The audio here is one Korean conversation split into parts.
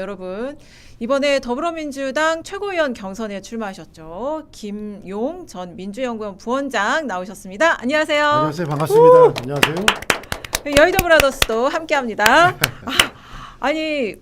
여러분, 이번에 더불어민주당 최고위원 경선에 출마하셨죠. 김용 전 민주연구원 부원장 나오셨습니다. 안녕하세요. 안녕하세요. 반갑습니다. 안녕하세요. 여의도 브라더스도 함께합니다. 아니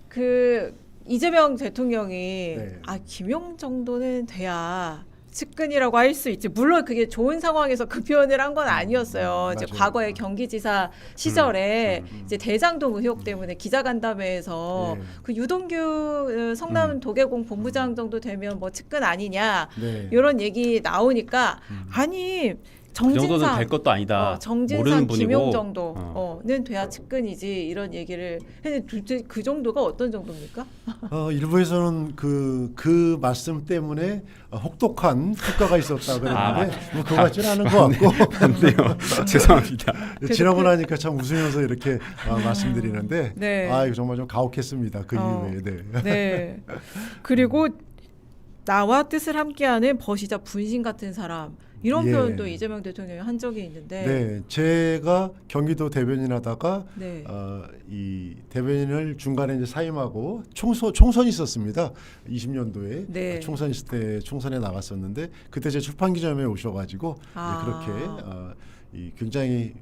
그 이재명 대통령이 네. 김용 정도는 돼야 측근이라고 할 수 있지. 물론 그게 좋은 상황에서 그 표현을 한 건 아니었어요. 이제 맞아요. 과거에 경기지사 시절에 이제 대장동 의혹 때문에 기자간담회에서 그 유동규 성남 도계공 본부장 정도 되면 뭐 측근 아니냐 네. 이런 얘기 나오니까 아니 그 정도는 정진상 될 것도 아니다. 정진상 모르는 분이고. 김용 정도는 돼야 측근이지 이런 얘기를 했는데 도대체 그 정도가 어떤 정도입니까? 일부에서는 그 말씀 때문에 혹독한 효과가 있었다 그랬는데 뭐 그거 같지는 않은 것 같고 맞네요. 죄송합니다. 지나고 나니까 참 웃으면서 이렇게 말씀드리는데 네. 이거 정말 좀 가혹했습니다. 그 이후에. 네. 네. 그리고 나와 뜻을 함께하는 버시자 분신 같은 사람 이런 예. 표현도 이재명 대통령이 한 적이 있는데 네, 제가 경기도 대변인하다가 네. 이 대변인을 중간에 이제 사임하고 총선이 있었습니다. 20년도에 네. 총선 있을 때 총선에 나갔었는데 그때 제 출판기자회에 오셔가지고 그렇게 굉장히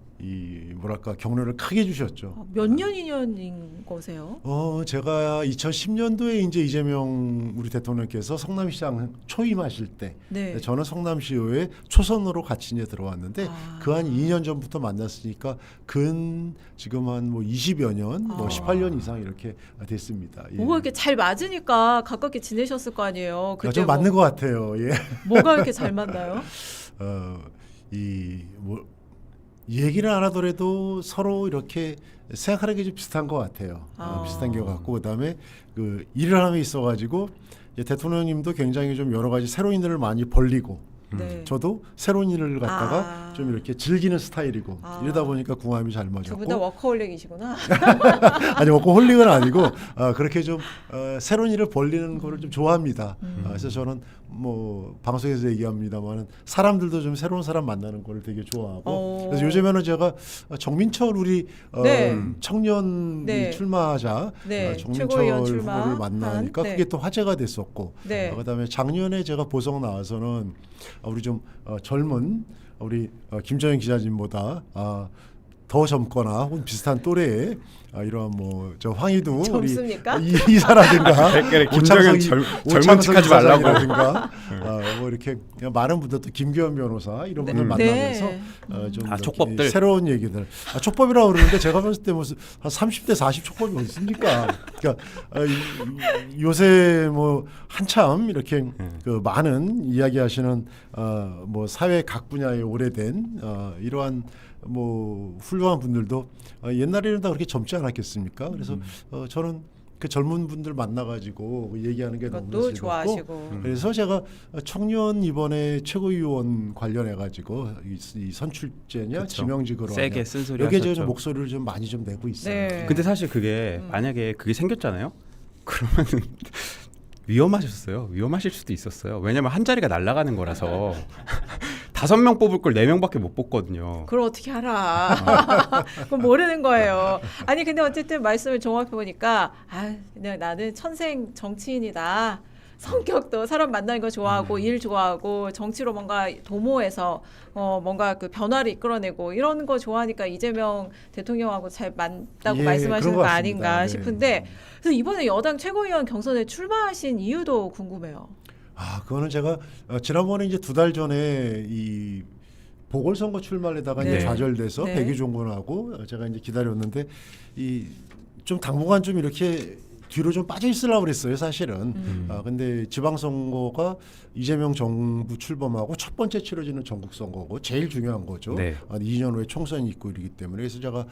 뭐랄까 격려를 크게 주셨죠. 몇 년 인연인 거세요? 제가 2010년도에 이제 이재명 우리 대통령께서 성남시장 초임하실 때 네. 저는 성남시의회 초선으로 같이 이제 들어왔는데 그 한 2년 전부터 만났으니까 지금 한 뭐 20여 년, 뭐 18년 이상 이렇게 됐습니다. 예. 뭐가 이렇게 잘 맞으니까 가깝게 지내셨을 거 아니에요. 그때 좀 맞는 것 같아요. 예. 뭐가 이렇게 잘 맞나요? 얘기를 안 하더라도 서로 이렇게 생각하는 게 좀 비슷한 것 같아요. 비슷한 게 같고 그다음에 그 일을 함에 있어가지고 대통령님도 굉장히 좀 여러 가지 새로운 일을 많이 벌리고 네. 저도 새로운 일을 갖다가 좀 이렇게 즐기는 스타일이고 이러다 보니까 궁합이 잘 맞았고. 두 분 다 워커홀릭이시구나. 아니 워커홀릭은 아니고 그렇게 좀 새로운 일을 벌리는 거를 좀 좋아합니다. 그래서 저는 뭐 방송에서 얘기합니다만은 사람들도 좀 새로운 사람 만나는 거를 되게 좋아하고 그래서 요즘에는 제가 정민철 우리 네. 청년 네. 출마자 네. 정민철 최고위원 후보를 만나니까 네. 그게 또 화제가 됐었고 네. 그다음에 작년에 제가 보석 나와서는 우리 좀 젊은 우리 김정현 기자님보다 더 젊거나 혹은 비슷한 또래의 이런 뭐 저 황희두 젊습니까? 우리 이사라든가 댓글에 김정현 젊은 척하지 말라고. 뭐 이렇게 많은 분들 또 김규현 변호사 이런 분들 네. 만나면서 좀 촉법들. 새로운 얘기들 촉법이라고 그러는데 제가 봤을 때 무슨 한 30대 40 촉법이 어디 있습니까? 그러니까 요새 뭐 한참 이렇게 그 많은 이야기하시는 뭐 사회 각 분야에 오래된 이러한 뭐 훌륭한 분들도 옛날에는 다 그렇게 젊지 않았겠습니까? 그래서 저는 그 젊은 분들 만나가지고 얘기하는 게 너무 즐겁고 좋아하시고. 그래서 제가 청년 이번에 최고위원 관련해가지고 이 선출제냐 그쵸. 지명직으로 세게 쓴소리 여기에 하셨죠. 제가 목소리를 좀 많이 좀 내고 있어요. 네. 근데 사실 그게 만약에 그게 생겼잖아요. 그러면 위험하셨어요. 위험하실 수도 있었어요. 왜냐면 한 자리가 날아가는 거라서 5명 뽑을 걸 4명밖에 못 뽑거든요. 그걸 어떻게 알아? 그건 모르는 거예요. 아니 근데 어쨌든 말씀을 종합해 보니까 그냥 나는 천생 정치인이다. 성격도 사람 만나는 거 좋아하고 일 좋아하고 정치로 뭔가 도모해서 뭔가 그 변화를 이끌어내고 이런 거 좋아하니까 이재명 대통령하고 잘 맞다고 말씀하시는 거 아닌가 싶은데 그래서 이번에 여당 최고위원 경선에 출마하신 이유도 궁금해요. 그거는 제가 지난번에 이제 2달 전에 이 보궐선거 출마에다가 네. 이제 좌절돼서 네. 백의종군하고 제가 이제 기다렸는데 좀 당분간 좀 이렇게 뒤로 좀 빠져 있으려고 그랬어요, 사실은. 근데 지방선거가 이재명 정부 출범하고 첫 번째 치러지는 전국선거고 제일 중요한 거죠. 네. 2년 후에 총선이 있고 이러기 때문에 그래서 제가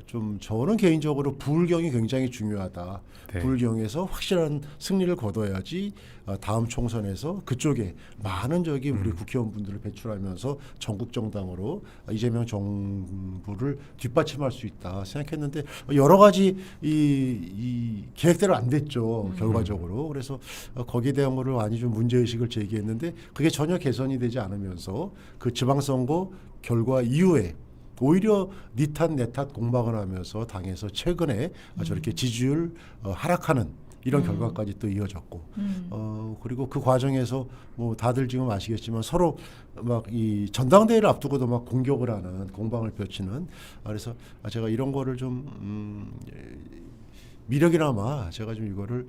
좀 저는 개인적으로 부울경이 굉장히 중요하다. 네. 부울경에서 확실한 승리를 거둬야지 다음 총선에서 그쪽에 많은 우리 국회의원분들을 배출하면서 전국 정당으로 이재명 정부를 뒷받침할 수 있다 생각했는데 여러 가지 이 계획대로 안 됐죠 결과적으로. 그래서 거기에 대한 거를 많이 좀 문제의식을 제기했는데 그게 전혀 개선이 되지 않으면서 그 지방선거 결과 이후에 오히려 니 탓 내 탓 공방을 하면서 당에서 최근에 저렇게 지지율 하락하는 이런 결과까지 또 이어졌고 그리고 그 과정에서 뭐 다들 지금 아시겠지만 서로 막 이 전당대회를 앞두고도 막 공격을 하는 공방을 펼치는 그래서 제가 이런 거를 좀 미력이나마 제가 좀 이거를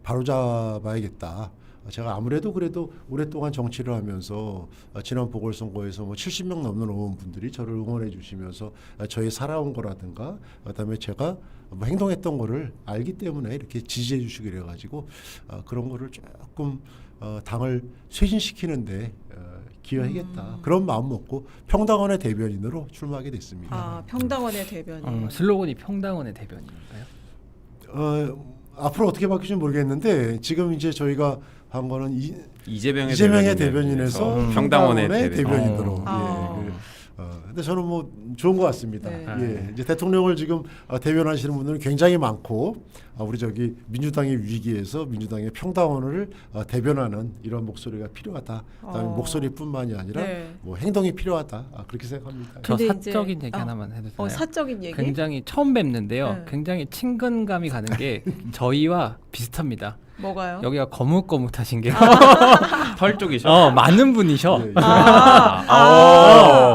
바로잡아야겠다. 제가 아무래도 그래도 오랫동안 정치를 하면서 지난 보궐선거에서 뭐 70명 넘는 의원분들이 저를 응원해 주시면서 저희 살아온 거라든가 그다음에 제가 뭐 행동했던 거를 알기 때문에 이렇게 지지해 주시고 그래가지고 그런 거를 조금 당을 쇄신시키는데 기여하겠다 그런 마음 먹고 평당원의 대변인으로 출마하게 됐습니다. 아, 평당원의 대변인. 슬로건이 평당원의 대변인인가요? 앞으로 어떻게 바뀔지 모르겠는데 지금 이제 저희가 한 거는 이재명의 대변인에서 평당원의 대변인으로. 아. 근데 저는 뭐 좋은 것 같습니다. 네. 예, 이제 대통령을 지금 대변하시는 분들은 굉장히 많고 우리 저기 민주당의 위기에서 민주당의 평당원을 대변하는 이런 목소리가 필요하다. 그다음에 목소리뿐만이 아니라 네. 뭐 행동이 필요하다. 그렇게 생각합니다. 저 근데 이제- 사적인 얘기 하나만 해도 되나요? 사적인 얘기. 굉장히 처음 뵙는데요. 네. 굉장히 친근감이 가는 게 저희와 비슷합니다. 뭐가요? 여기가 거뭇거뭇하신 게 털 쪽이죠. 많은 분이셔. 예, 예.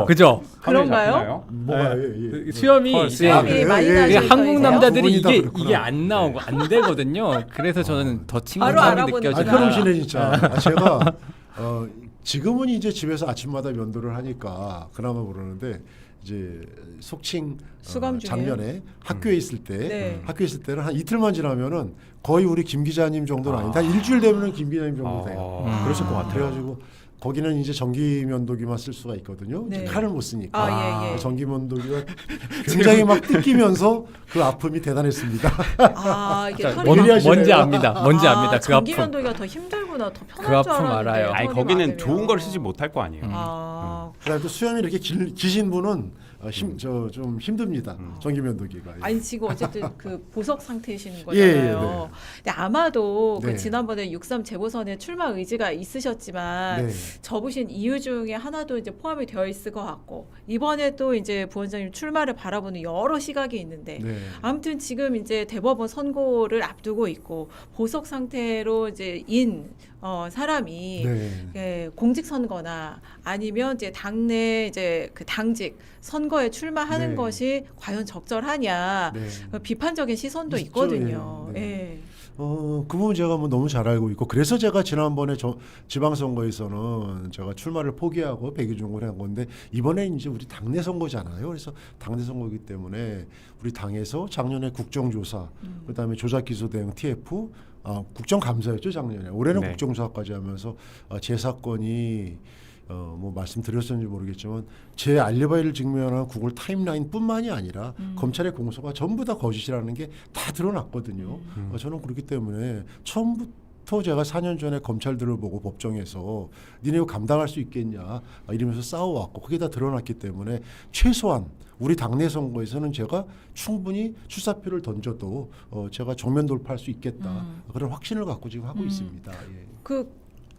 그죠? 그런가요? 뭐가 그 수염이 헐, 이제 수염이 그래요? 많이 예, 예. 나신 이게 한국 분이세요? 남자들이 부분이다 이게 그렇구나. 이게 안 나오고 안 되거든요. 그래서 저는 더 바로 친근감이 알아보는 느껴지고. 그러시네 진짜. 제가 지금은 이제 집에서 아침마다 면도를 하니까 그나마 모르는데 이제 속칭 수감 중이에요? 작년에 학교에 있을 때 네. 학교에 있을 때는 한 이틀만 지나면은 거의 우리 김 기자님 정도는 아닌데 한 일주일 되면은 김 기자님 정도 돼요. 그러실 것 같아요. 그래가지고 거기는 이제 전기 면도기만 쓸 수가 있거든요. 네. 이제 칼을 못 쓰니까 아, 예, 예. 전기 면도기가 굉장히 막 뜯기면서 그 아픔이 대단했습니다. 아, 이게 털이 예리하시네요. 뭔지 압니다. 뭔지 압니다. 그 아픔. 전기면도기가 더 힘들구나. 더 편할 그 줄 아픔 알았는데. 알아요. 아니 털이 거기는 많으면. 좋은 걸 쓰지 못할 거 아니에요. 아, 그다음에 또 수염이 이렇게 기신 분은 좀 힘듭니다. 전기 면도기가. 예. 아니 지금 어쨌든 그 보석 상태이시는 예, 예, 거잖아요. 근데 아마도 네. 그 지난번에 6.3 재보선에 출마 의지가 있으셨지만 네. 접으신 이유 중에 하나도 이제 포함이 되어 있을 것 같고 이번에 또 이제 부원장님 출마를 바라보는 여러 시각이 있는데 네. 아무튼 지금 이제 대법원 선고를 앞두고 있고 보석 상태로 이제 사람이 네. 예, 공직 선거나 아니면 이제 당내 이제 그 당직 선거에 출마하는 네. 것이 과연 적절하냐 네. 비판적인 시선도 있죠, 있거든요. 예, 네. 예. 그 부분 제가 뭐 너무 잘 알고 있고 그래서 제가 지난번에 지방선거에서는 제가 출마를 포기하고 백의종군을 한 건데 이번에 이제 우리 당내 선거잖아요. 그래서 당내 선거이기 때문에 우리 당에서 작년에 국정조사 그다음에 조작기소 대응 TF 국정감사였죠 작년에 올해는 네. 국정조사까지 하면서 제 사건이 뭐 말씀드렸는지 모르겠지만 제 알리바이를 증명하는 구글 타임라인뿐만이 아니라 검찰의 공소가 전부 다 거짓이라는 게 다 드러났거든요. 저는 그렇기 때문에 처음부터 제가 4년 전에 검찰들을 보고 법정에서 니네 이거 감당할 수 있겠냐 이러면서 싸워왔고 그게 다 드러났기 때문에 최소한 우리 당내 선거에서는 제가 충분히 출사표를 던져도 제가 정면 돌파할 수 있겠다 그런 확신을 갖고 지금 하고 있습니다. 예.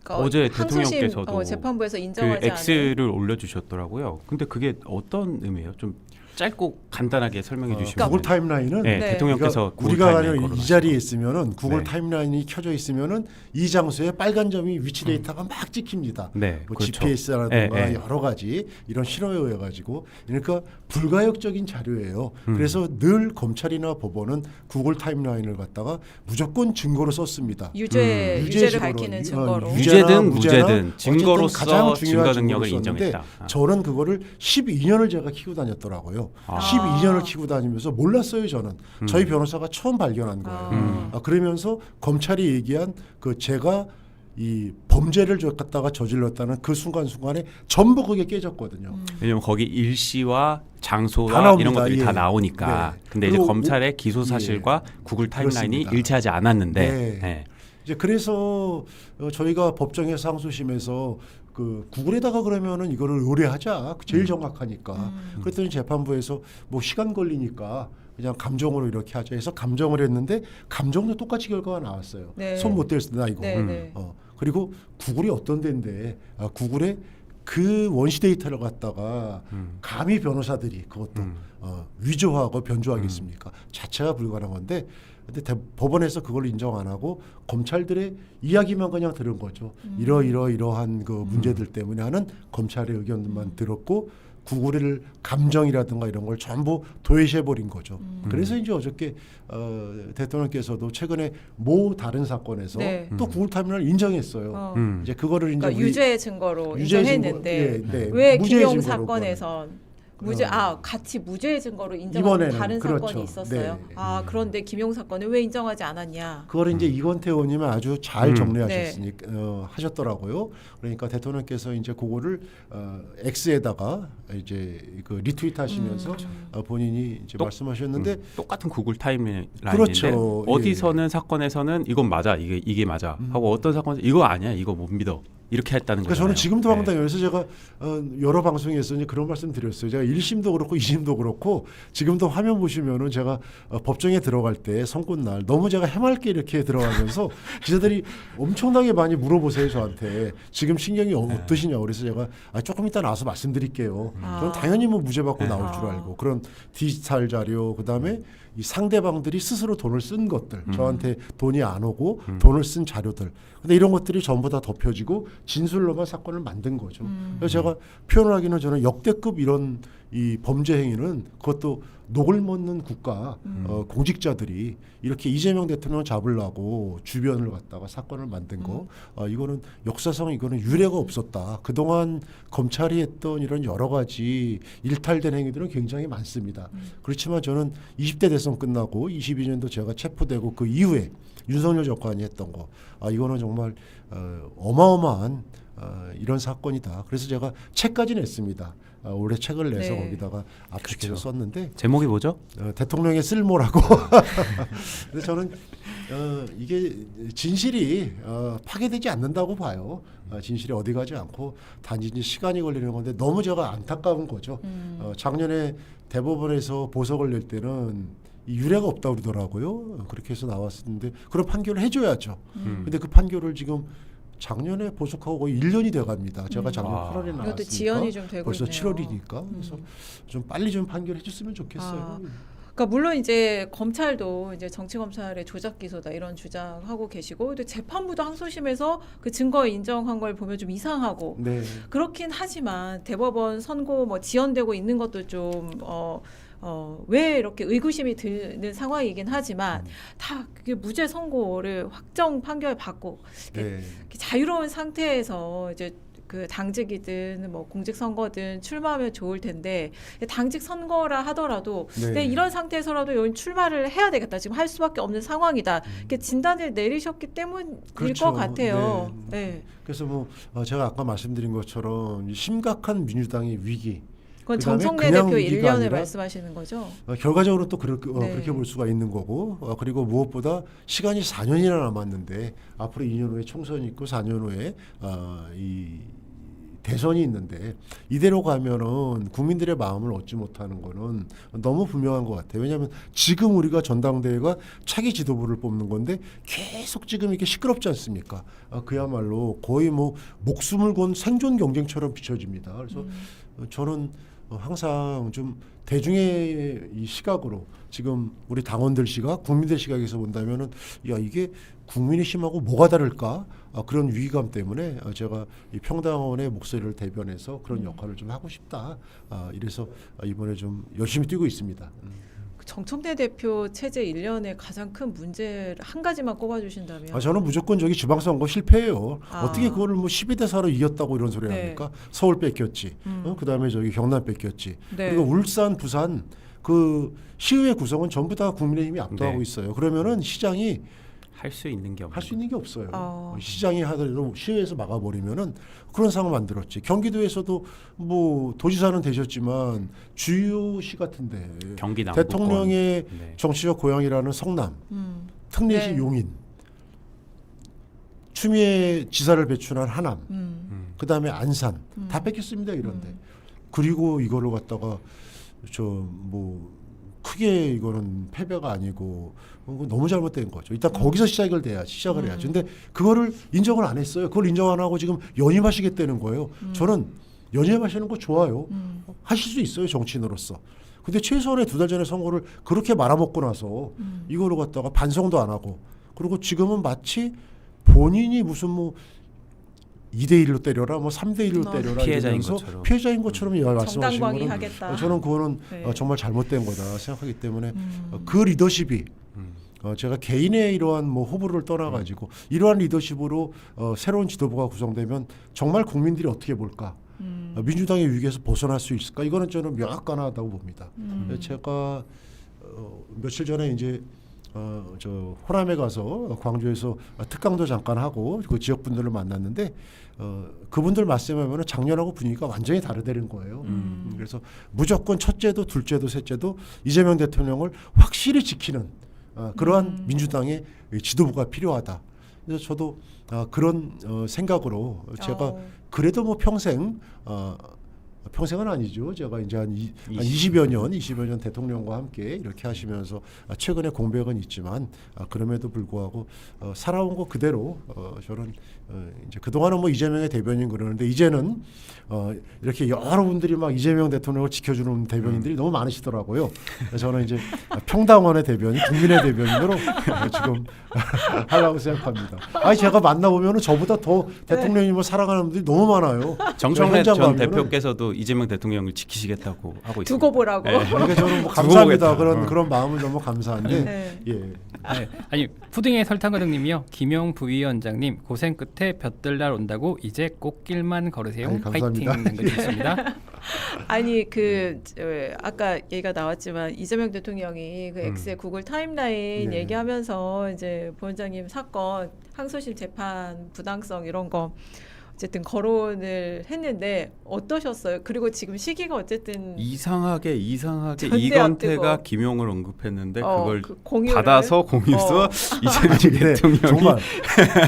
어제 항소심, 대통령께서도 재판부에서 그 인정하지 않은 X를 올려주셨더라고요. 근데 그게 어떤 의미예요? 좀 짧고 간단하게 설명해 주시면. 구글 타임라인은 네, 네. 대통령께서 그러니까 우리가 타임라인 이 걸어놨어요. 자리에 있으면은 구글 네. 타임라인이 켜져 있으면은 이 장소에 빨간 점이 위치 데이터가 막 찍힙니다. 네, 뭐 그렇죠. GPS라든가 네, 네. 여러 가지 이런 실험에 의해 가지고 그러니까 불가역적인 자료예요. 그래서 늘 검찰이나 법원은 구글 타임라인을 갖다가 무조건 증거로 썼습니다. 유죄를 유죄식으로, 밝히는 증거로. 유죄든 무죄나 무죄든 증거로서 어쨌든 가장 증거 중요한 능력을 증거를 썼는데 인정했다. 저는 그거를 12년을 제가 키고 다녔더라고요. 아. 12년을 키고 다니면서 몰랐어요 저는. 저희 변호사가 처음 발견한 거예요. 그러면서 검찰이 얘기한 그 제가 이 범죄를 갖다가 저질렀다는 그 순간순간에 전부 그게 깨졌거든요. 왜냐면 거기 일시와 다 장소와 나옵니다. 이런 것들이 예. 다 나오니까. 네. 근데 이제 그리고 검찰의 기소 사실과 구글 타임라인이 그렇습니다. 일치하지 않았는데. 네. 네. 이제 그래서 저희가 법정에서 항소심에서 그 구글에다가 그러면은 이거를 의뢰하자 제일 정확하니까 그랬더니 재판부에서 뭐 시간 걸리니까 그냥 감정으로 이렇게 하자 해서 감정을 했는데 감정도 똑같이 결과가 나왔어요. 네. 손 못 댈 수나 이거. 네, 네. 그리고 구글이 어떤 데인데 구글에 그 원시 데이터를 갖다가 감히 변호사들이 그것도 위조하고 변조하겠습니까? 자체가 불가능한 건데 근데 법원에서 그걸 인정 안 하고 검찰들의 이야기만 그냥 들은 거죠. 이러한 그 문제들 때문에 하는 검찰의 의견만 들었고 구글의 감정이라든가 이런 걸 전부 도외시해버린 거죠. 그래서 이제 어저께 대통령께서도 최근에 모 다른 사건에서 네. 또 구글 터미널 인정했어요. 이제 그거를 이제 그러니까 우리 유죄 증거로 유죄 인정했는데 증거, 네, 왜 무죄 김용 증거로 사건에선 같이 무죄 증거로 인정한 이번에는 다른 그렇죠. 사건이 있었어요. 네. 그런데 김용 사건은 왜 인정하지 않았냐? 그걸 이제 이건태 의원님은 아주 잘 정리하셨으니까 하셨더라고요. 그러니까 대통령께서 이제 그거를 X에다가 이제 그 리트윗하시면서 본인이 이제 말씀하셨는데 똑같은 구글 타임라인인데 그렇죠. 어디서는 사건에서는 이건 맞아 이게 맞아 하고 어떤 사건에서 이거 아니야 이거 못 믿어 이렇게 했다는 거잖아요. 그래서 저는 지금도 네. 황당해서 제가 여러 방송에서 이제 그런 말씀 드렸어요. 제가 1심도 그렇고 2심도 그렇고 지금도 화면 보시면은 제가 법정에 들어갈 때 선고날 너무 제가 해맑게 이렇게 들어가면서 기자들이 엄청나게 많이 물어보세요 저한테 지금 신경이 어떠시냐고. 그래서 제가 조금 이따 나와서 말씀드릴게요. 저는 당연히 뭐 무죄 받고 나올 줄 알고 그런 디지털 자료 그다음에 이 상대방들이 스스로 돈을 쓴 것들 저한테 돈이 안 오고 돈을 쓴 자료들 근데 이런 것들이 전부 다 덮여지고 진술로만 사건을 만든 거죠. 그래서 제가 표현을 하기는 저는 역대급 이런 이 범죄 행위는 그것도 녹을 먹는 국가 공직자들이 이렇게 이재명 대통령을 잡으려고 주변을 갖다가 사건을 만든 거 이거는 역사상 이거는 유례가 없었다. 그동안 검찰이 했던 이런 여러 가지 일탈된 행위들은 굉장히 많습니다. 그렇지만 저는 20대 대선 끝나고 22년도 제가 체포되고 그 이후에 윤석열 정권이 했던 거 이거는 정말 어마어마한 이런 사건이다. 그래서 제가 책까지 냈습니다. 올해 책을 내서 네. 거기다가 압축해서 그렇죠. 썼는데 제목이 뭐죠? 대통령의 쓸모라고. 그래서 저는 이게 진실이 파괴되지 않는다고 봐요. 진실이 어디 가지 않고 단지 이제 시간이 걸리는 건데 너무 제가 안타까운 거죠. 작년에 대법원에서 보석을 낼 때는 이 유례가 없다 그러더라고요. 그렇게 해서 나왔었는데 그런 판결을 해줘야죠. 근데 그 판결을 지금 작년에 보석하고 거의 1년이 돼갑니다. 제가 작년 8월에 이것도 나왔으니까 지연이 좀 되고 벌써 있네요. 7월이니까 그래서 좀 빨리 좀 판결해줬으면 좋겠어요. 그러니까 물론 이제 검찰도 이제 정치 검찰의 조작 기소다 이런 주장하고 계시고, 근데 재판부도 항소심에서 그 증거 인정한 걸 보면 좀 이상하고 네. 그렇긴 하지만 대법원 선고 뭐 지연되고 있는 것도 좀 왜 이렇게 의구심이 드는 상황이긴 하지만 다 그게 무죄 선고를 확정 판결 받고 네. 자유로운 상태에서 이제 그 당직이든 뭐 공직 선거든 출마하면 좋을 텐데 당직 선거라 하더라도 네. 네, 이런 상태에서라도 여기 출마를 해야 되겠다. 지금 할 수밖에 없는 상황이다. 이렇게 진단을 내리셨기 때문일 그렇죠. 것 같아요. 네. 네. 그래서 뭐 제가 아까 말씀드린 것처럼 심각한 민주당의 위기. 그건 그다음에 정청래 그냥 대표 위기가 1년을 아니라 말씀하시는 거죠? 결과적으로 또 그렇게, 네. 그렇게 볼 수가 있는 거고 그리고 무엇보다 시간이 4년이나 남았는데 앞으로 2년 후에 총선이 있고 4년 후에 이 대선이 있는데 이대로 가면은 국민들의 마음을 얻지 못하는 거는 너무 분명한 것 같아요. 왜냐하면 지금 우리가 전당대회가 차기 지도부를 뽑는 건데 계속 지금 이렇게 시끄럽지 않습니까? 그야말로 거의 뭐 목숨을 건 생존 경쟁처럼 비춰집니다. 그래서 저는 항상 좀 대중의 이 시각으로 지금 우리 당원들 시각, 국민들 시각에서 본다면은 야 이게 국민의힘하고 뭐가 다를까? 그런 위기감 때문에 제가 이 평당원의 목소리를 대변해서 그런 역할을 좀 하고 싶다. 이래서 이번에 좀 열심히 뛰고 있습니다. 정청래 대표 체제 1년의 가장 큰 문제 한 가지만 꼽아주신다면? 저는 무조건 저기 지방선거 실패예요. 아. 어떻게 그거를 뭐 12대 4로 이겼다고 이런 소리 네. 합니까? 서울 뺏겼지. 그다음에 저기 경남 뺏겼지. 네. 그리고 울산, 부산 그 시의회 구성은 전부 다 국민의힘이 압도하고 네. 있어요. 그러면은 시장이 할 수 있는 게 없는 할 수 있는 게 없어요. 아. 시장이 하더라도 시의회에서 막아버리면은 그런 상황을 만들었지. 경기도에서도 뭐 도지사는 되셨지만 주요시 같은데 경기 남부권. 대통령의 네. 정치적 고향이라는 성남, 특례시 네. 용인, 추미애 지사를 배출한 하남, 그다음에 안산 다 뺏겼습니다. 이런데 그리고 이거를 갖다가 저 뭐 크게 이거는 패배가 아니고 너무 잘못된 거죠. 일단 거기서 시작을 해야지. 근데 그거를 인정을 안 했어요. 그걸 인정 안 하고 지금 연임하시겠다는 거예요. 저는 연임하시는 거 좋아요. 하실 수 있어요 정치인으로서. 근데 최소한의 2달 전에 선거를 그렇게 말아먹고 나서 이거를 갖다가 반성도 안 하고 그리고 지금은 마치 본인이 무슨 뭐 2대1로 때려라 뭐 3대1로 때려라 피해자인 이러면서 것처럼. 피해자인 것처럼 말씀하시는 정당방위 거는 하겠다. 저는 그거는 네. 정말 잘못된 거다 생각하기 때문에 그 리더십이 제가 개인의 이러한 뭐 호불호를 떠나가지고 이러한 리더십으로 새로운 지도부가 구성되면 정말 국민들이 어떻게 볼까? 민주당의 위기에서 벗어날 수 있을까? 이거는 저는 명확하다고 봅니다. 제가 며칠 전에 이제 저 호남에 가서 광주에서 특강도 잠깐 하고 그 지역 분들을 만났는데 그분들 말씀하면은 작년하고 분위기가 완전히 다르다는 거예요. 그래서 무조건 첫째도 둘째도 셋째도 이재명 대통령을 확실히 지키는 그러한 민주당의 지도부가 필요하다. 그래서 저도 그런 생각으로 제가 그래도 뭐 평생 평생은 아니죠. 제가 이제 한 20여 년 대통령과 함께 이렇게 하시면서 최근에 공백은 있지만 그럼에도 불구하고 살아온 거 그대로 저는 이제 그동안은 뭐 이재명의 대변인 그러는데 이제는 이렇게 여러분들이 막 이재명 대통령을 지켜주는 대변인들이 너무 많으시더라고요. 그래서 저는 이제 평당원의 대변인, 국민의 대변인으로 지금 하려고 생각합니다. 아니 제가 만나보면은 저보다 더 대통령님을 사랑하는 분들이 너무 많아요. 정청래 현장 전 가면은 대표께서도 이재명 대통령을 지키시겠다고 하고 있습니다. 두고 보라고. 그러니까 저는 뭐 두고 감사합니다. 보겠다. 그런 마음은 너무 감사한데 네. 예. 네. 아니 푸딩의 설탕가득님이요. 김용 부위원장님 고생 끝에 볕들 날 온다고 이제 꽃길만 걸으세요. 아이, 감사합니다. 파이팅 남겨주셨습니다. 아니 아까 얘기가 나왔지만 이재명 대통령이 그 엑스의 구글 타임라인 네. 얘기하면서 이제 부원장님 사건 항소심 재판 부당성 이런 거 어쨌든 거론을 했는데 어떠셨어요? 그리고 지금 시기가 어쨌든 이상하게 전대 이건태가 앞두고. 김용을 언급했는데 그걸 그 공유를 받아서 공유해서 이재명 아니, 근데 대통령이 정말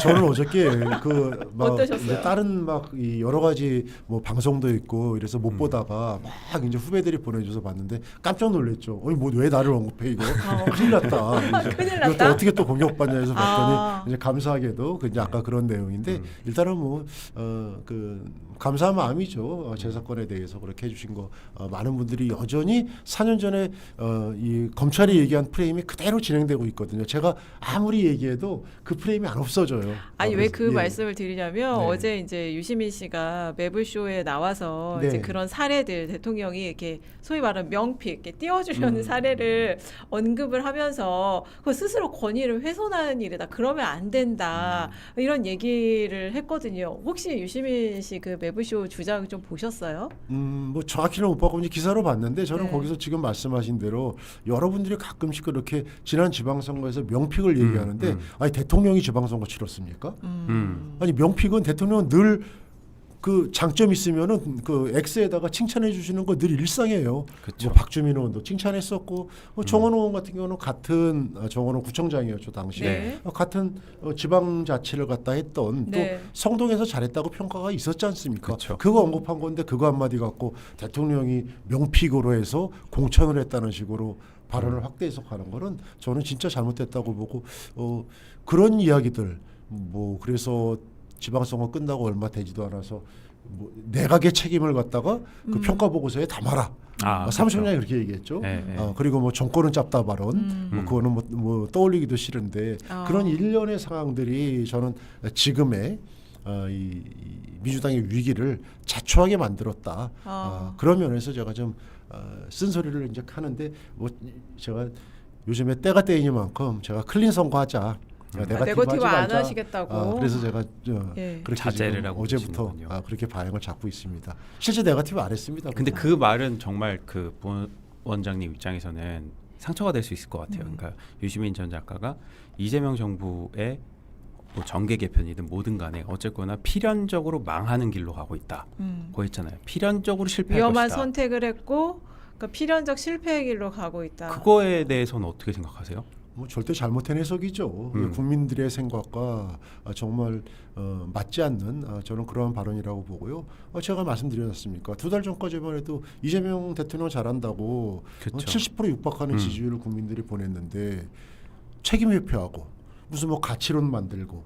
저는 어저께 그막 어떠셨어요? 다른 막 이 여러 가지 뭐 방송도 있고 이래서 못 보다가 막 이제 후배들이 보내줘서 봤는데 깜짝 놀랐죠. 어이 뭐 왜 나를 언급해 이거 큰일 났다. 큰일 이것도 났다? 어떻게 또 공격받냐 해서 봤더니 아. 이제 감사하게도 그 이제 아까 그런 내용인데 일단은 뭐 그 감사한 마음이죠. 제 사건에 대해서 그렇게 해주신 거 많은 분들이 여전히 4년 전에 이 검찰이 얘기한 프레임이 그대로 진행되고 있거든요. 제가 아무리 얘기해도 그 프레임이 안 없어져요. 아니 왜 그 예. 말씀을 드리냐면 네. 어제 이제 유시민 씨가 매블쇼에 나와서 네. 이제 그런 사례들 대통령이 이렇게 소위 말하는 명픽 이렇게 띄워주려는 사례를 언급을 하면서 그 스스로 권위를 훼손하는 일이다. 그러면 안 된다. 이런 얘기를 했거든요. 혹시 유시민 씨 그 매블쇼 주장 좀 보셨어요? 뭐 정확히는 못 봤고 이제 기사로 봤는데 저는 네. 거기서 지금 말씀하신 대로 여러분들이 가끔씩 그렇게 지난 지방선거에서 명픽을 얘기하는데 아니 대통령이 지방선거 치렀습니까? 아니 명픽은 대통령은 늘 그 장점 있으면은 그 X에다가 칭찬해 주시는 거 늘 일상이에요. 그쵸. 뭐 박주민 의원도 칭찬했었고 정원 의원 같은 경우는 같은 정원 의원 구청장이었죠 당시에 네. 같은 지방자치를 갖다 했던 네. 또 성동에서 잘했다고 평가가 있었지 않습니까? 그쵸. 그거 언급한 건데 그거 한마디 갖고 대통령이 명픽으로 해서 공천을 했다는 식으로 발언을 확대 해석하는 거는 저는 진짜 잘못됐다고 보고 그런 이야기들 뭐 그래서 지방선거 끝나고 얼마 되지도 않아서 뭐 내각의 책임을 갖다가 그 평가 보고서에 담아라. 사무총장이 그렇게 얘기했죠. 네, 네. 그리고 뭐 정권은 짭다 발언, 뭐 그거는 뭐 떠올리기도 싫은데 그런 일련의 상황들이 저는 지금의 이 민주당의 위기를 자초하게 만들었다. 그런 면에서 제가 좀 쓴소리를 이제 하는데 뭐 제가 요즘에 때가 때이니만큼 제가 클린 선거하자. 네거티브 안 하시겠다고. 그래서 제가 예. 그렇게 자제를 지금 하고 어제부터 계시는군요. 그렇게 방향을 잡고 있습니다. 실제 네거티브 안 했습니다. 근데 그 말은 정말 그 원장님 입장에서는 상처가 될 수 있을 것 같아요. 그러니까 유시민 전 작가가 이재명 정부의 뭐 정계 개편이든 뭐든 간에 어쨌거나 필연적으로 망하는 길로 가고 있다고 했잖아요. 필연적으로 실패할 위험한 것이다. 선택을 했고 그러니까 필연적 실패의 길로 가고 있다. 그거에 대해서는 어떻게 생각하세요? 뭐 절대 잘못된 해석이죠. 국민들의 생각과 정말 맞지 않는 저는 그러한 발언이라고 보고요. 제가 말씀드렸습니까? 2달 전까지만 해도 이재명 대통령 잘한다고 그쵸. 70% 육박하는 지지율을 국민들이 보냈는데 책임 회피하고 무슨 뭐 가치론 만들고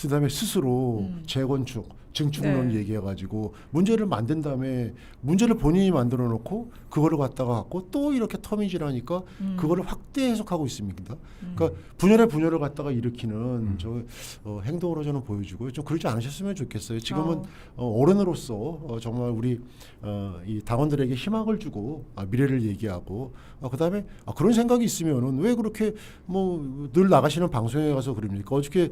그다음에 스스로 재건축 증축론 네. 얘기해가지고 문제를 만든 다음에 문제를 본인이 만들어 놓고 그거를 갖다가 갖고 또 이렇게 텀이 지나니까 그거를 확대 해석하고 있습니다. 그러니까 분열을 갖다가 일으키는 저 행동으로 저는 보여주고요. 좀 그러지 않으셨으면 좋겠어요. 지금은 어른으로서 정말 우리 이 당원들에게 희망을 주고 미래를 얘기하고 그다음에 그런 생각이 있으면은 왜 그렇게 뭐 늘 나가시는 방송에 가서 그럽니까? 어저께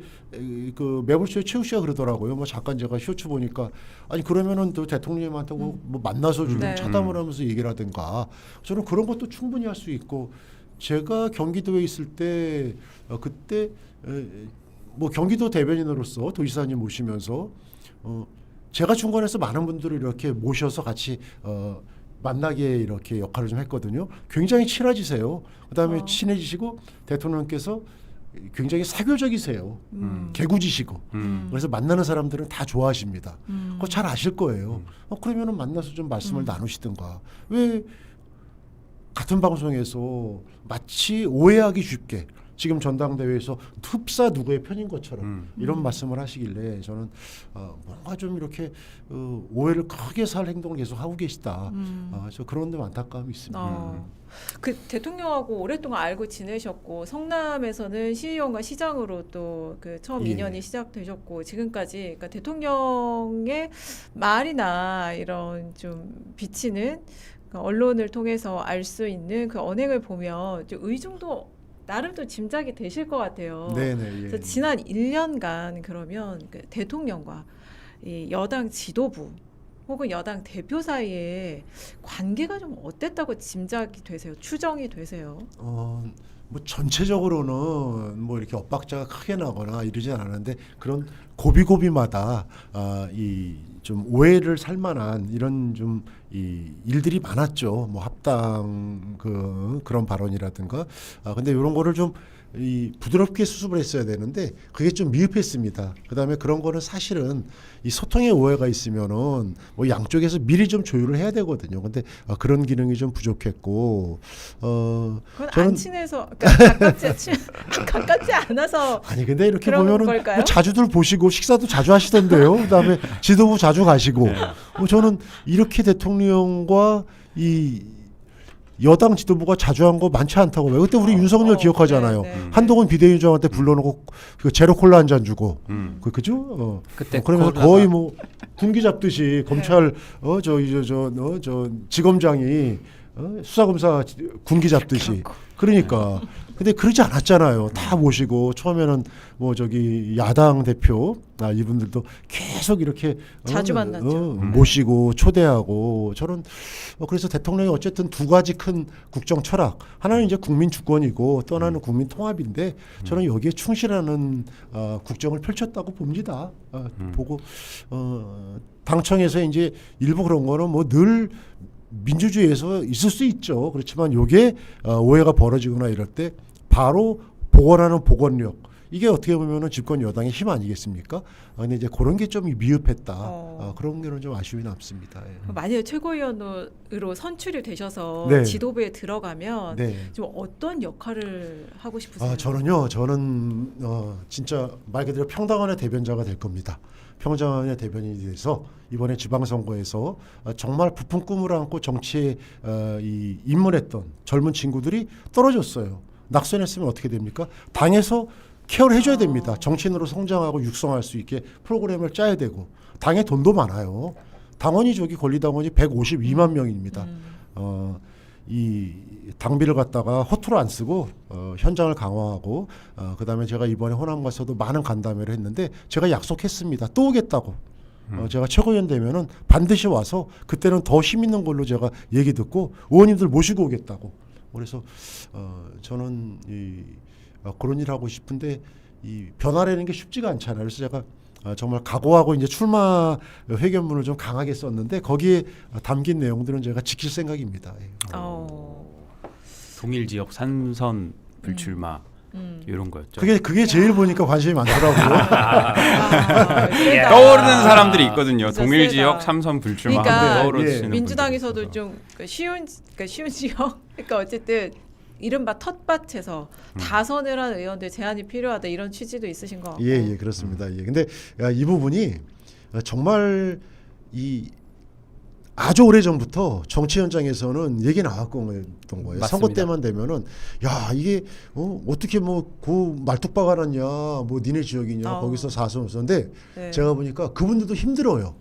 그 매불쇼에 최우 씨가 그러더라고요. 뭐 잠깐 제가 쇼츠 보니까 아니 그러면은 또 대통령님한테 뭐 만나서 좀 네. 차담을 하면서 얘기를 하든가 저는 그런 것도 충분히 할 수 있고 제가 경기도에 있을 때 그때 뭐 경기도 대변인으로서 도지사님 모시면서 제가 중간에서 많은 분들을 이렇게 모셔서 같이 만나게 이렇게 역할을 좀 했거든요. 굉장히 친해지세요. 그다음에 친해지시고 대통령께서 굉장히 사교적이세요. 개구지시고. 그래서 만나는 사람들은 다 좋아하십니다. 그거 잘 아실 거예요. 그러면은 만나서 좀 말씀을 나누시든가. 왜 같은 방송에서 마치 오해하기 쉽게 지금 전당대회에서 흡사 누구의 편인 것처럼 이런 말씀을 하시길래 저는 뭔가 좀 이렇게 오해를 크게 살 행동을 계속 하고 계시다. 저 그런 데 안타까움이 있습니다. 그 대통령하고 오랫동안 알고 지내셨고 성남에서는 시의원과 시장으로 또 그 처음 예. 인연이 시작되셨고 지금까지 그러니까 대통령의 말이나 이런 좀 비치는 그러니까 언론을 통해서 알 수 있는 그 언행을 보면 좀 의중도 나름 또 짐작이 되실 것 같아요. 네네. 예. 그래서 지난 1년간 그러면 그 대통령과 이 여당 지도부 혹은 여당 대표 사이에 관계가 좀 어땠다고 짐작이 되세요? 추정이 되세요? 뭐 전체적으로는 뭐 이렇게 엇박자가 크게 나거나 이러진 않았는데 그런 고비고비마다 이 좀 오해를 살 만한 이런 좀 이 일들이 많았죠. 뭐 합당 그런 발언이라든가. 근데 이런 거를 좀 이 부드럽게 수습을 했어야 되는데 그게 좀 미흡했습니다. 그다음에 그런 거는 사실은 이 소통의 오해가 있으면은 뭐 양쪽에서 미리 좀 조율을 해야 되거든요. 근데 그런 기능이 좀 부족했고 그건 저는- 안 친해서 그러니까 가깝지 않아서 아니 근데 이렇게 그런 보면은 걸까요? 뭐 자주들 보시고 식사도 자주 하시던데요. 그다음에 지도부 자주 가시고 저는 이렇게 대통령과 이 여당 지도부가 자주 한 거 많지 않다고 봐요. 그때 우리 윤석열 기억하잖아요. 네, 네. 한동훈 비대위원장한테 불러놓고 그 제로 콜라 한 잔 주고 그죠? 그때 그러면서 콜라가- 거의 뭐 군기 잡듯이 검찰 저 지검장이 수사검사 군기 잡듯이 그러니까 근데 그러지 않았잖아요. 다 모시고 처음에는 뭐 저기 야당 대표 이분들도 계속 이렇게 자주 만났죠. 모시고 초대하고 저는 그래서 대통령이 어쨌든 두 가지 큰 국정 철학 하나는 이제 국민 주권이고 또 하나는 국민 통합인데 저는 여기에 충실하는 국정을 펼쳤다고 봅니다. 보고 당청에서 이제 일부 그런 거는 뭐 늘 민주주의에서 있을 수 있죠. 그렇지만 요게 오해가 벌어지거나 이럴 때 바로 복원하는 복원력 이게 어떻게 보면은 집권 여당의 힘 아니겠습니까? 근데 이제 그런 게 좀 미흡했다. 그런 게는 좀 아쉬움이 남습니다. 예. 만약에 최고위원으로 선출이 되셔서 네. 지도부에 들어가면 네. 좀 어떤 역할을 하고 싶으세요? 저는 진짜 말 그대로 평당원의 대변자가 될 겁니다. 평당원의 대변인이 돼서 이번에 지방선거에서 정말 부푼 꿈을 안고 정치에 입문했던 젊은 친구들이 떨어졌어요. 낙선했으면 어떻게 됩니까? 당에서 케어를 해줘야 됩니다. 정치인으로 성장하고 육성할 수 있게 프로그램을 짜야 되고 당에 돈도 많아요. 당원이 권리당원이 152만 명입니다. 이 당비를 갖다가 허투루 안 쓰고 현장을 강화하고 그다음에 제가 이번에 호남 가서도 많은 간담회를 했는데 제가 약속했습니다. 또 오겠다고. 제가 최고위원 되면은 반드시 와서 그때는 더 힘 있는 걸로 제가 얘기 듣고 의원님들 모시고 오겠다고. 그래서 저는 그런 일 하고 싶은데 이 변화라는 게 쉽지가 않잖아요. 그래서 제가 정말 각오하고 이제 출마 회견문을 좀 강하게 썼는데 거기에 담긴 내용들은 제가 지킬 생각입니다. 동일 지역 산선 불출마 이런 거였죠. 그게 제일 보니까 관심이 많더라고요. 세다. 떠오르는 사람들이 있거든요. 진짜 동일 세다. 지역 삼선 불출마 그러니까 하면 떠오르시는 분들이 민주당에서도 있어서. 좀 쉬운 지역 그러니까 어쨌든 이른바 텃밭에서 다선을 한 의원들 제한이 필요하다 이런 취지도 있으신 것 같고. 예, 그렇습니다. 예. 근데 이 부분이 정말 이 아주 오래 전부터 정치 현장에서는 얘기 나왔던 거예요. 맞습니다. 선거 때만 되면은 야 이게 어떻게 뭐 그 말뚝박아 놨냐, 뭐 니네 지역이냐, 거기서 사선 없었는데 네. 제가 보니까 그분들도 힘들어요.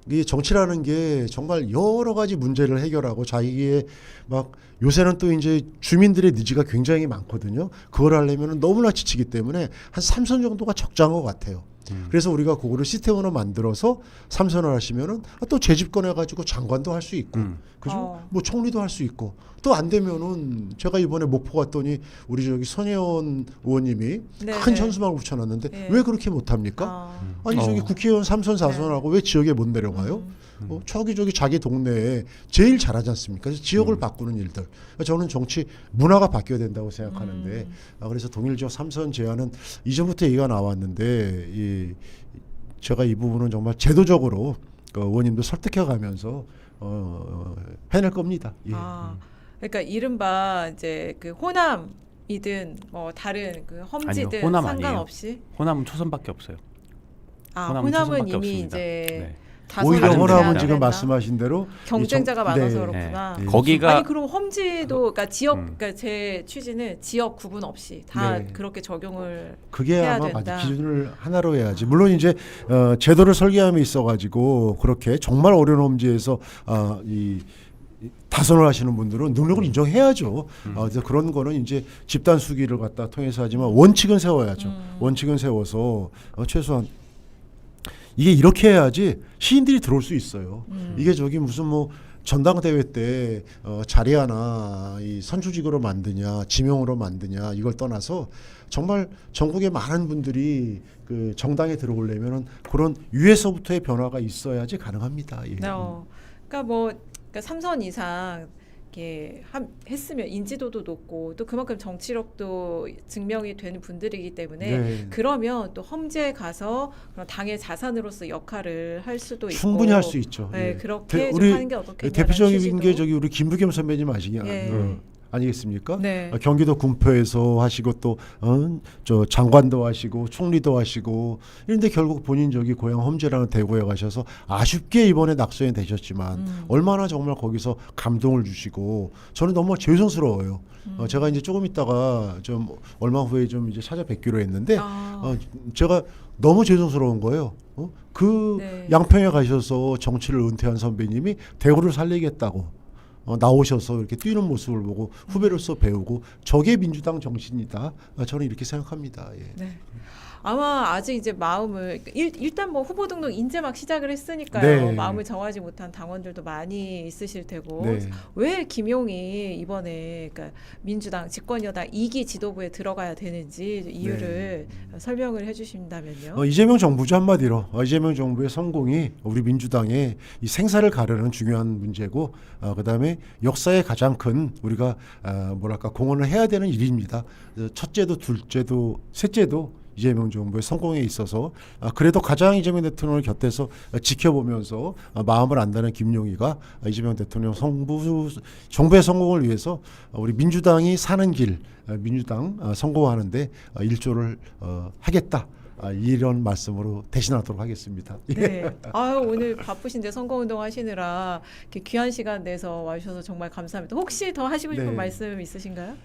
이 정치라는 게 정말 여러 가지 문제를 해결하고 자기의 막 요새는 또 이제 주민들의 니즈가 굉장히 많거든요. 그걸 하려면 너무나 지치기 때문에 한 3선 정도가 적당한 것 같아요. 그래서 우리가 그거를 시스템으로 만들어서 3선을 하시면은 또 재집권해 가지고 장관도 할 수 있고, 그죠? 뭐 총리도 할 수 있고, 또 안 되면은 제가 이번에 목포 갔더니 우리 저기 손혜원 의원님이 네, 큰 네. 현수막을 붙여놨는데 네. 왜 그렇게 못합니까? 아니 저기 국회의원 3선 4선하고 왜 지역에 못 내려가요? 저기 자기 동네에 제일 잘하지 않습니까? 그래서 지역을 바꾸는 일들. 저는 정치 문화가 바뀌어야 된다고 생각하는데 그래서 동일 지역 3선 제안은 이전부터 얘기가 나왔는데 제가 이 부분은 정말 제도적으로 의원님도 설득해가면서 해낼 겁니다. 예. 그러니까 이른바 이제 그 호남이든 뭐 다른 그 험지든 아니요, 호남 상관없이 호남은 초선밖에 없어요. 호남은 초선밖에 이미 없습니다. 이제 네. 오히려 다선을 호남은 제안을 지금 했나? 말씀하신 대로 경쟁자가 많아서 네. 그렇구나. 네. 거기가 아니 그럼 험지도 그러니까 지역 그러니까 제 취지는 지역 구분 없이 다 네. 그렇게 적용을 그게 해야 아마 된다. 맞아 기준을 하나로 해야지. 물론 이제 제도를 설계함에 있어가지고 그렇게 정말 어려운 험지에서 이 다선을 하시는 분들은 능력을 인정해야죠. 그래서 그런 거는 이제 집단 수기를 갖다 통해서 하지만 원칙은 세워야죠. 원칙은 세워서 최소한 이게 이렇게 해야지 시인들이 들어올 수 있어요. 이게 저기 무슨 뭐 전당대회 때 자리 하나 이 선출직으로 만드냐 지명으로 만드냐 이걸 떠나서 정말 전국의 많은 분들이 그 정당에 들어오려면은 그런 위에서부터의 변화가 있어야지 가능합니다. 예. 그러니까 뭐 그러니까 3선 이상 이렇게 했으면 인지도도 높고 또 그만큼 정치력도 증명이 되는 분들이기 때문에 네. 그러면 또 험지에 가서 그런 당의 자산으로서 역할을 할 수도 있고 충분히 할 수 있죠. 네, 예. 그렇게 좀 우리 하는 게 어떻겠냐는 대표적인 취지도. 게 저기 우리 김부겸 선배님 예. 아니겠습니까? 네. 경기도 군포에서 하시고 또 저 장관도 하시고 총리도 하시고 이런데 결국 본인 저기 고향 험지라는 대구에 가셔서 아쉽게 이번에 낙선이 되셨지만 얼마나 정말 거기서 감동을 주시고 저는 너무 죄송스러워요. 제가 이제 조금 있다가 좀 얼마 후에 좀 이제 찾아뵙기로 했는데 제가 너무 죄송스러운 거예요. 그 네. 양평에 가셔서 정치를 은퇴한 선배님이 대구를 살리겠다고 나오셔서 이렇게 뛰는 모습을 보고 후배로서 배우고 저게 민주당 정신이다. 저는 이렇게 생각합니다. 예. 네. 아마 아직 이제 마음을 일단 뭐 후보 등록 이제 막 시작을 했으니까요. 네. 마음을 정하지 못한 당원들도 많이 있으실 테고 네. 왜 김용이 이번에 그러니까 민주당 집권 여당 2기 지도부에 들어가야 되는지 이유를 설명을 해주신다면요. 이재명 정부죠 한마디로 이재명 정부의 성공이 우리 민주당의 이 생사를 가르는 중요한 문제고 그다음에 역사의 가장 큰 우리가 뭐랄까 공헌을 해야 되는 일입니다. 첫째도 둘째도 셋째도 이재명 정부의 성공에 있어서 그래도 가장 이재명 대통령을 곁에서 지켜보면서 마음을 안다는 김용희가 이재명 대통령 정부의 성공을 위해서 우리 민주당이 사는 길 민주당 성공하는데 일조를 하겠다. 이런 말씀으로 대신하도록 하겠습니다. 네. 아유 오늘 바쁘신데 선거운동 하시느라 이렇게 귀한 시간 내서 와주셔서 정말 감사합니다. 혹시 더 하시고 싶은 네. 말씀 있으신가요?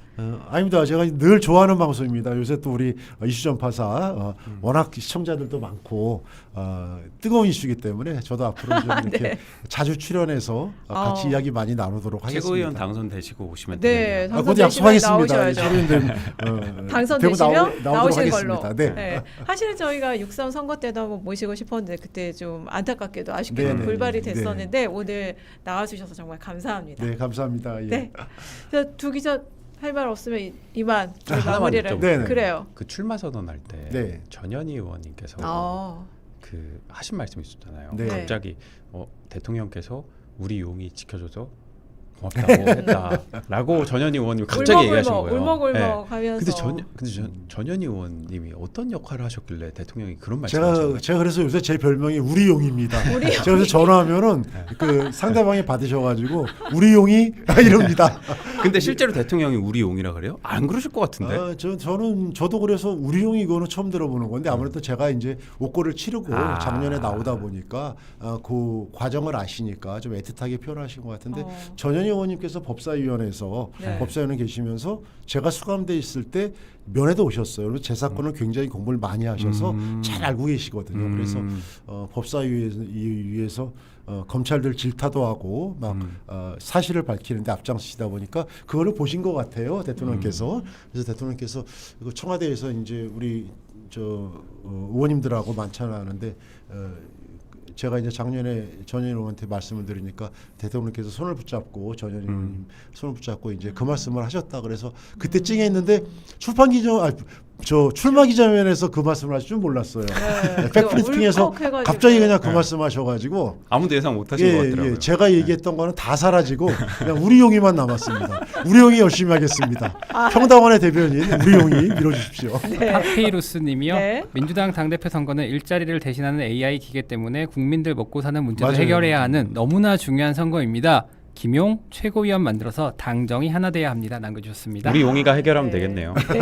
아닙니다. 제가 늘 좋아하는 방송입니다. 요새 또 우리 이슈 전파사 워낙 시청자들도 많고 뜨거운 이슈이기 때문에 저도 앞으로 좀 이렇게 네. 자주 출연해서 같이 이야기 많이 나누도록 하겠습니다. 최고위원 당선되시고 오시면 네, 되겠네요. 그것도 당선되시면 약속하겠습니다. 나오셔야죠. 당선되시면 나오도록 나오시는 하겠습니다. 걸로. 네. 사실은 저희가 6.3 선거 때도 한번 모시고 싶었는데 그때 좀 안타깝게도 아쉽게도 네네. 불발이 네. 됐었는데 오늘 나와주셔서 정말 감사합니다. 네, 감사합니다. 예. 네. 두 기자 할 말 없으면 이만 저희 하나만 마무리를. 여쭤볼게요. 네네. 그래요. 그 출마 선언할 때 네. 전현희 의원님께서 아, 그 하신 말씀이 있었잖아요. 네. 갑자기 대통령께서 우리 용이 지켜줘서 고맙다고 했다라고 전현희 의원님 갑자기 얘기하신 거예요. 울먹울먹 네. 하면서. 근데 전현희 의원님이 어떤 역할을 하셨길래 대통령이 그런 말씀을 제가 그래서 요새 제 별명이 우리용입니다. 우리용. 제가 그래서 전화하면은 그 상대방이 받으셔가지고 우리용이 이럽니다. 근데 실제로 대통령이 우리 용이라 그래요? 안 그러실 것 같은데. 저도 그래서 우리용이 이거는 처음 들어보는 건데 아무래도 제가 이제 옥고를 치르고 작년에 나오다 보니까 그 과정을 아시니까 좀 애틋하게 표현하신 것 같은데 전현희 의원님께서 법사위원회에서 네. 법사위원회 계시면서 제가 수감돼 있을 때 면회도 오셨어요. 그래서 제 사건을 굉장히 공부를 많이 하셔서 잘 알고 계시거든요. 그래서 법사위에서 검찰들 질타도 하고 막 사실을 밝히는데 앞장서시다 보니까 그거를 보신 것 같아요 대통령께서. 그래서 대통령께서 이거 청와대에서 이제 우리 의원님들하고 만찬하는데 제가 이제 작년에 전현희 의원한테 말씀을 드리니까 대통령께서 손을 붙잡고 전현희 의원님 손을 붙잡고 이제 그 말씀을 하셨다 그래서 그때 찡했는데 출마 기자회견에서 그 말씀을 하실 줄 몰랐어요. 네. 백브리핑에서 울컥해가지고. 갑자기 그냥 그 말씀하셔가지고 아무도 예상 못하신 것 같더라고요. 제가 얘기했던 거는 다 사라지고 그냥 우리 용이만 남았습니다. 우리 용이 열심히 하겠습니다. 평당원의 대변인 우리 용이 밀어주십시오. 파피루스님이요. 네. 민주당 당대표 선거는 일자리를 대신하는 AI 기계 때문에 국민들 먹고 사는 문제도 맞아요. 해결해야 하는 너무나 중요한 선거입니다. 김용 최고위원 만들어서 당정이 하나 돼야 합니다. 남겨주셨습니다. 우리 용이가 해결하면 네. 되겠네요.